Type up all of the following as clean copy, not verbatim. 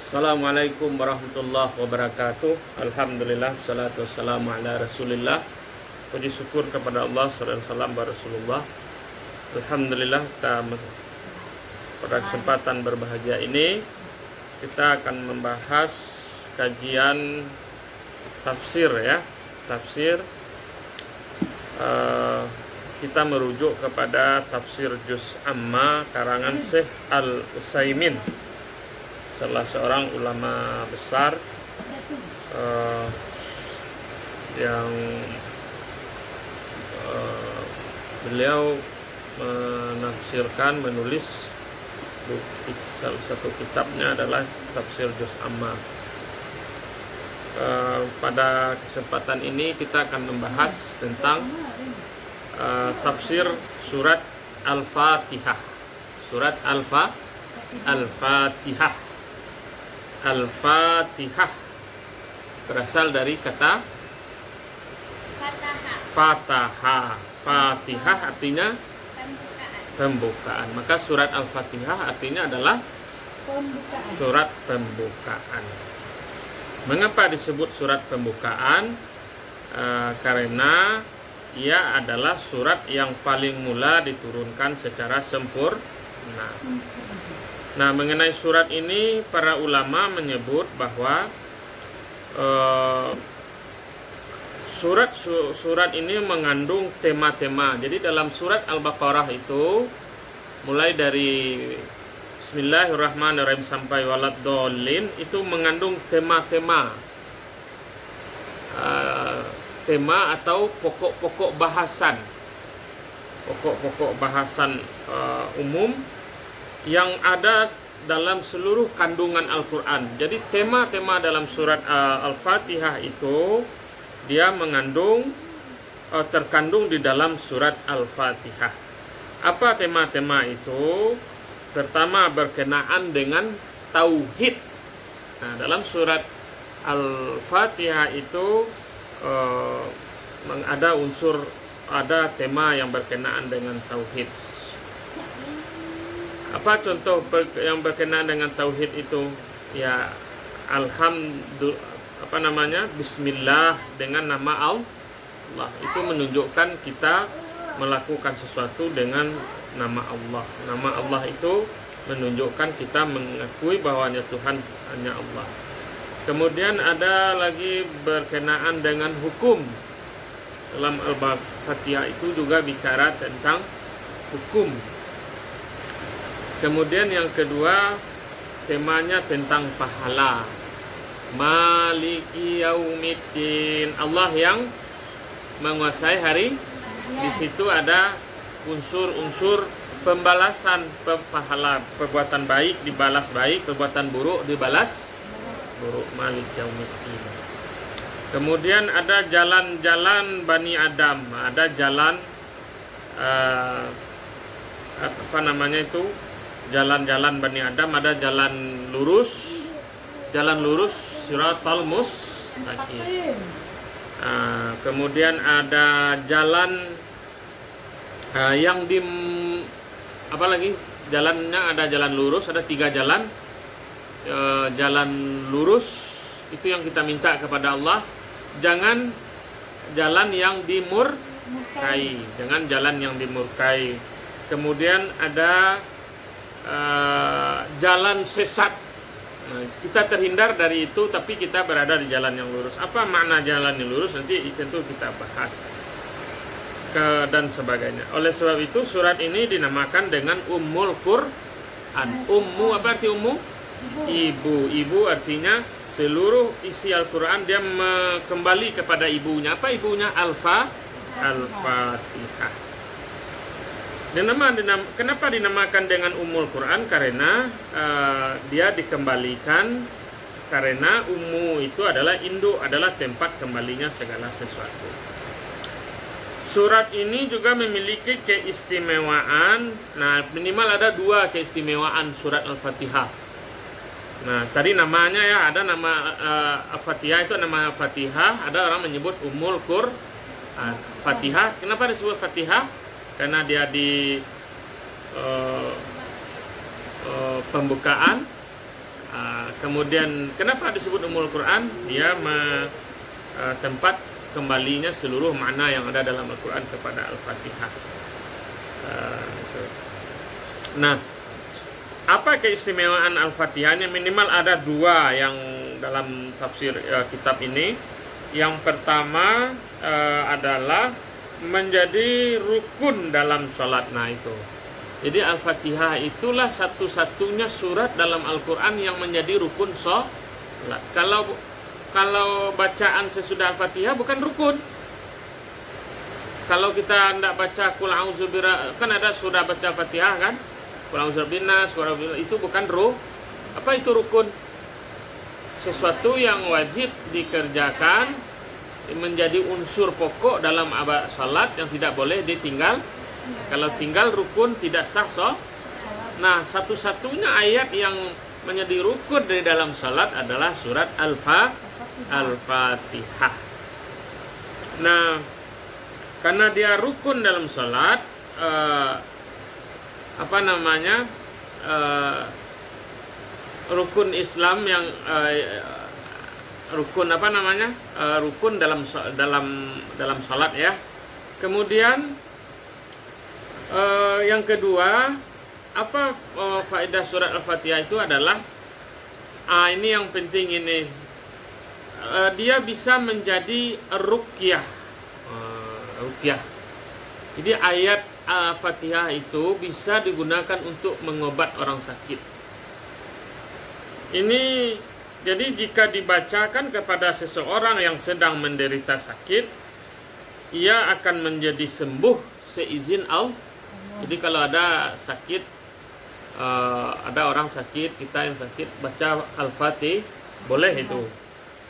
Assalamualaikum warahmatullahi wabarakatuh. Alhamdulillah, salatu wassalamu ala rasulillah. Puji syukur kepada Allah, sallallahu alaihi wasallam Rasulullah. Alhamdulillah, pada kesempatan berbahagia ini kita akan membahas kajian tafsir ya. Tafsir kita merujuk kepada tafsir Juz Amma karangan Syekh Al-Utsaimin, salah seorang ulama besar yang beliau menafsirkan, menulis salah satu kitabnya adalah tafsir Juz Amma. Pada kesempatan ini kita akan membahas tentang tafsir surat Al-Fatihah. Surat Al-Fatihah. Al-Fatihah berasal dari kata Fataha. Fatihah artinya pembukaan. Maka surat Al-Fatihah artinya adalah surat pembukaan. Mengapa disebut surat pembukaan? Karena ia adalah surat yang paling mula diturunkan secara sempurna. Nah, mengenai surat ini para ulama menyebut bahwa surat ini mengandung tema-tema. Jadi dalam surat Al-Baqarah itu mulai dari Bismillahirrahmanirrahim sampai Waladdallin itu mengandung tema-tema. Tema atau pokok-pokok bahasan. Pokok-pokok bahasan umum yang ada dalam seluruh kandungan Al-Quran. Jadi tema-tema dalam surat Al-Fatihah itu dia terkandung di dalam surat Al-Fatihah. Apa tema-tema itu? Pertama, berkenaan dengan tauhid. Nah, dalam surat Al-Fatihah itu ada tema yang berkenaan dengan tauhid. Apa contoh yang berkenaan dengan tauhid itu? Ya, Bismillah, dengan nama Allah. Itu menunjukkan kita melakukan sesuatu dengan nama Allah. Nama Allah itu menunjukkan kita mengakui bahwanya Tuhan hanya Allah. Kemudian ada lagi berkenaan dengan hukum. Dalam Al-Fatihah itu juga bicara tentang hukum. Kemudian yang kedua, temanya tentang pahala. Maliki yaumiddin, Allah yang menguasai hari. Di situ ada unsur-unsur pembalasan pahala. Perbuatan baik dibalas baik, perbuatan buruk dibalas buruk. Maliki yaumiddin. Kemudian ada jalan-jalan Bani Adam. Ada jalan jalan-jalan Bani Adam, ada jalan lurus Siratal Mustaqim. Kemudian ada jalan yang jalannya ada jalan lurus, ada 3 jalan. Jalan lurus itu yang kita minta kepada Allah, jangan jalan yang dimurkai, jangan jalan yang dimurkai. Kemudian ada jalan sesat. Nah, kita terhindar dari itu, tapi kita berada di jalan yang lurus. Apa makna jalan yang lurus? Nanti tentu kita bahas dan sebagainya. Oleh sebab itu surat ini dinamakan dengan Ummul Quran. Ummu, apa arti ummu? Ibu. Ibu artinya seluruh isi Al-Quran dia kembali kepada ibunya. Apa ibunya? Al-Fatihah. Kenapa dinamakan dengan Ummul Quran? Karena dia dikembalikan, karena ummu itu adalah induk, adalah tempat kembalinya segala sesuatu. Surat ini juga memiliki keistimewaan. Nah, minimal ada 2 keistimewaan surat Al-Fatihah. Nah, tadi namanya ya, ada nama Al-Fatihah itu nama Fatihah, ada orang menyebut Ummul Quran. Fatihah, kenapa disebut Fatihah? Karena dia di pembukaan Kemudian kenapa disebut Ummul Quran? Dia tempat kembalinya seluruh makna yang ada dalam Al-Quran kepada Al-Fatihah. Nah, apa keistimewaan Al-Fatihahnya? Minimal ada dua yang dalam tafsir kitab ini. Yang pertama adalah menjadi rukun dalam sholat. Nah itu. Jadi Al-Fatihah itulah satu-satunya surat dalam Al-Quran yang menjadi rukun sholat. Kalau bacaan sesudah Al-Fatihah bukan rukun. Kalau kita tidak baca Qul a'udzu kan ada sudah baca Al-Fatihah kan? Qul a'udzu binnas, itu bukan apa itu rukun? Sesuatu yang wajib dikerjakan, menjadi unsur pokok dalam salat yang tidak boleh ditinggal. Kalau tinggal rukun tidak sah Nah, satu-satunya ayat yang menjadi rukun dari dalam salat adalah surat Al-Fatihah. Nah, karena dia rukun dalam salat, rukun Islam yang rukun dalam salat ya. Kemudian yang kedua, apa faedah surat Al-Fatihah itu adalah ini yang penting ini, dia bisa menjadi ruqyah. Jadi ayat Al-Fatihah itu bisa digunakan untuk mengobat orang sakit. Ini jadi jika dibacakan kepada seseorang yang sedang menderita sakit, ia akan menjadi sembuh seizin Allah. Jadi kalau ada sakit, ada orang sakit, kita yang sakit, baca Al-Fatihah boleh itu.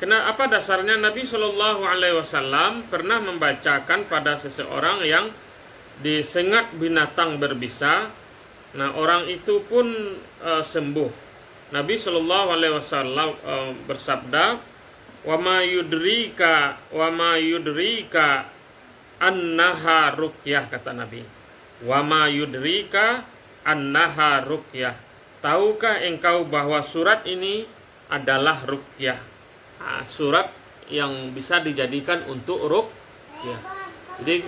Kenapa dasarnya Nabi Shallallahu Alaihi Wasallam pernah membacakan pada seseorang yang disengat binatang berbisa. Nah, orang itu pun sembuh. Nabi Shallallahu Alaihi Wasallam bersabda, wa ma yudrika annaha ruqyah, kata Nabi. Wa ma yudrika annaha ruqyah. Tahukah engkau bahwa surat ini adalah ruqyah? Surat yang bisa dijadikan untuk ruqyah. Jadi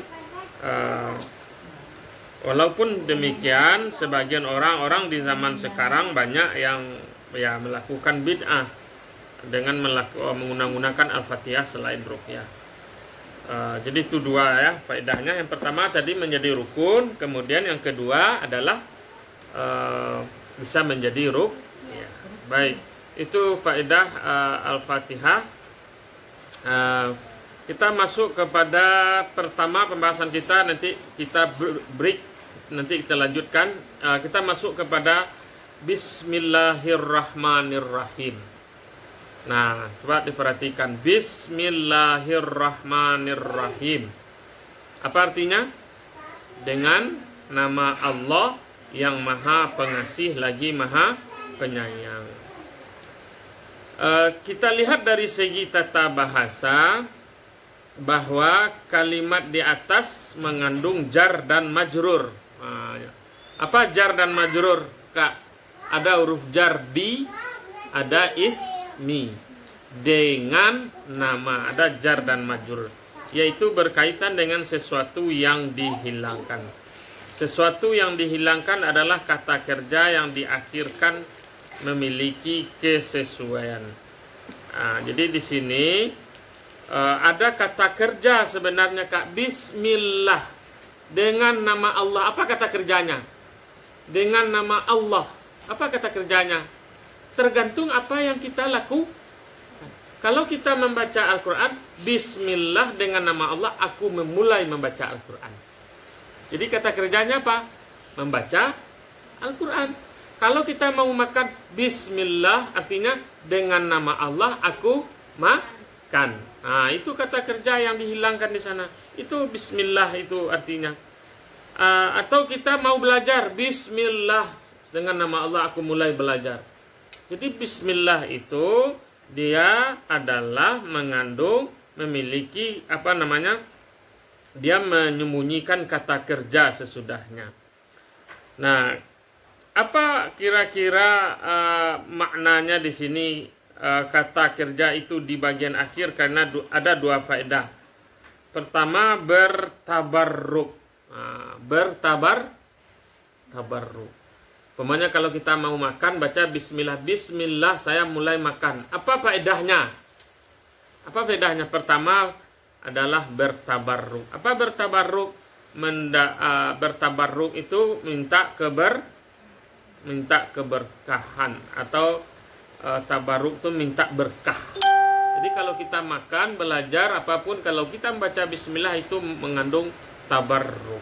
walaupun demikian, sebagian orang di zaman sekarang banyak yang melakukan bid'ah dengan menggunakan Al-Fatihah selain ruqyah. Jadi itu dua ya faedahnya. Yang pertama tadi menjadi rukun, kemudian yang kedua adalah bisa menjadi ruqyah. Baik, itu faedah Al-Fatihah. Kita masuk kepada pertama pembahasan kita, nanti kita break, nanti kita lanjutkan. Kita masuk kepada Bismillahirrahmanirrahim. Nah, coba diperhatikan. Bismillahirrahmanirrahim. Apa artinya? Dengan nama Allah yang Maha Pengasih lagi Maha Penyayang. Kita lihat dari segi tata bahasa bahwa kalimat di atas mengandung jar dan majrur. Apa jar dan majrur, Kak? Ada huruf jar bi, ada ismi, dengan nama, ada jar dan majrur, yaitu berkaitan dengan sesuatu yang dihilangkan. Sesuatu yang dihilangkan adalah kata kerja yang diakhirkan memiliki kesesuaian. Jadi di sini ada kata kerja sebenarnya, Kak. Bismillah, dengan nama Allah. Apa kata kerjanya? Dengan nama Allah. Apa kata kerjanya? Tergantung apa yang kita lakukan. Kalau kita membaca Al-Quran, Bismillah, dengan nama Allah, aku memulai membaca Al-Quran. Jadi kata kerjanya apa? Membaca Al-Quran. Kalau kita mau makan, Bismillah, artinya dengan nama Allah aku makan. Nah, itu kata kerja yang dihilangkan di sana. Itu Bismillah itu artinya. Atau kita mau belajar, Bismillah, dengan nama Allah aku mulai belajar. Jadi Bismillah itu dia adalah mengandung, memiliki dia menyembunyikan kata kerja sesudahnya. Nah, Apa kira-kira maknanya di sini kata kerja itu di bagian akhir, karena ada dua faedah. Pertama, bertabarruk. Tabarruk. Pokoknya kalau kita mau makan, baca bismillah. Bismillah, saya mulai makan. Apa faedahnya? Pertama adalah bertabarruk. Apa bertabarruk? Bertabarruk itu minta keberkahan, atau tabarruk itu minta berkah. Jadi kalau kita makan, belajar apapun, kalau kita membaca bismillah itu mengandung tabarruk.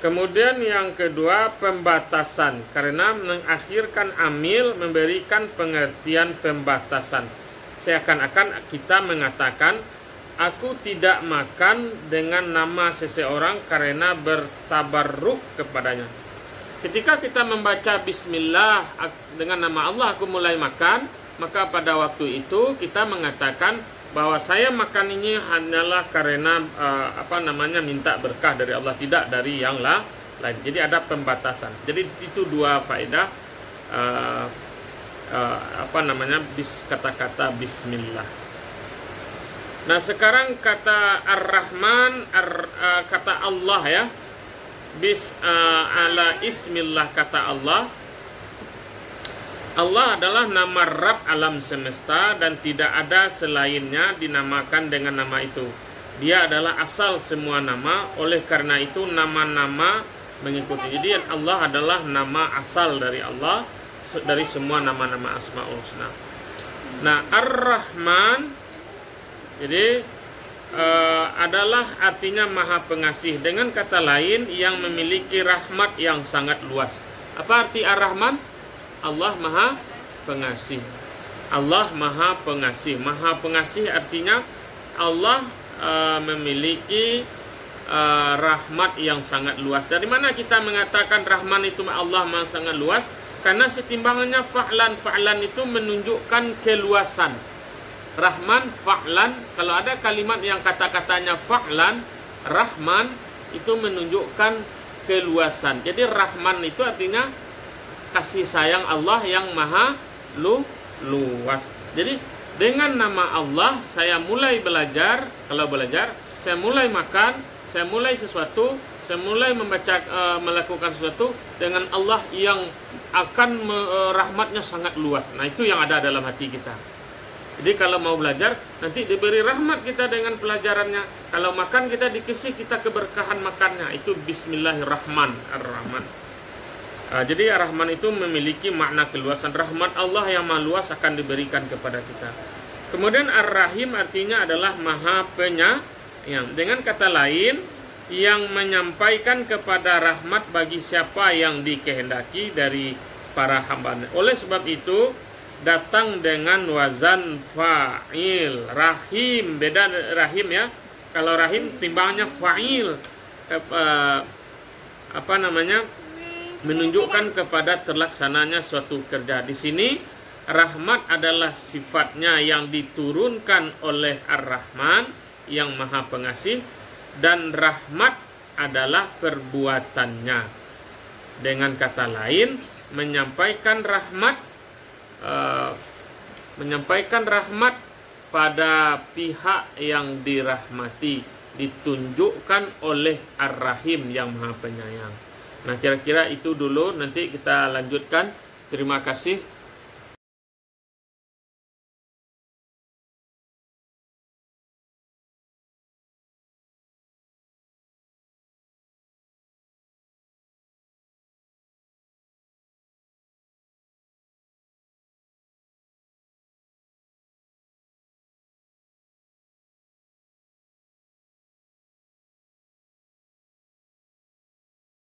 Kemudian yang kedua, pembatasan, karena mengakhirkan amil memberikan pengertian pembatasan. Seakan-akan kita mengatakan, aku tidak makan dengan nama seseorang karena bertabarruk kepadanya. Ketika kita membaca bismillah dengan nama Allah, aku mulai makan, maka pada waktu itu kita mengatakan bahwa saya makan ini hanyalah karena minta berkah dari Allah, tidak dari yang lain. Jadi ada pembatasan. Jadi itu dua faedah kata-kata bismillah. Nah, sekarang kata Ar-Rahman, kata Allah ya. Ala ismillah, kata Allah. Allah adalah nama Rabb alam semesta dan tidak ada selainnya dinamakan dengan nama itu. Dia adalah asal semua nama, oleh karena itu nama-nama mengikuti. Jadi Allah adalah nama asal dari Allah, dari semua nama-nama Asmaul Husna. Nah, Ar-Rahman jadi adalah artinya maha pengasih. Dengan kata lain, yang memiliki rahmat yang sangat luas. Apa arti Ar-Rahman? Allah maha pengasih. Allah maha pengasih. Maha pengasih artinya Allah memiliki rahmat yang sangat luas. Dari mana kita mengatakan Rahman itu Allah maha sangat luas? Karena setimbangannya fa'lan itu menunjukkan keluasan. Rahman, fa'lan, kalau ada kalimat yang kata-katanya fa'lan, Rahman itu menunjukkan keluasan. Jadi Rahman itu artinya kasih sayang Allah yang maha luas. Jadi dengan nama Allah saya mulai belajar. Kalau belajar, saya mulai makan, saya mulai sesuatu, saya mulai melakukan sesuatu dengan Allah yang akan rahmatnya sangat luas. Nah, itu yang ada dalam hati kita. Jadi kalau mau belajar, nanti diberi rahmat kita dengan pelajarannya. Kalau makan, kita dikasih kita keberkahan makannya. Itu Bismillahirrahmanirrahim. Jadi Ar-Rahman itu memiliki makna keluasan. Rahmat Allah yang maha luas akan diberikan kepada kita. Kemudian Ar-Rahim artinya adalah maha penyayang. Dengan kata lain, yang menyampaikan kepada rahmat bagi siapa yang dikehendaki dari para hamba. Oleh sebab itu, datang dengan wazan fa'il. Rahim, beda rahim ya. Kalau rahim timbangannya fa'il. Menunjukkan kepada terlaksananya suatu kerja. Di sini rahmat adalah sifatnya yang diturunkan oleh Ar-Rahman yang maha pengasih, dan rahmat adalah perbuatannya. Dengan kata lain, menyampaikan rahmat pada pihak yang dirahmati ditunjukkan oleh Ar-Rahim yang maha penyayang. Nah, kira-kira itu dulu, nanti kita lanjutkan. Terima kasih.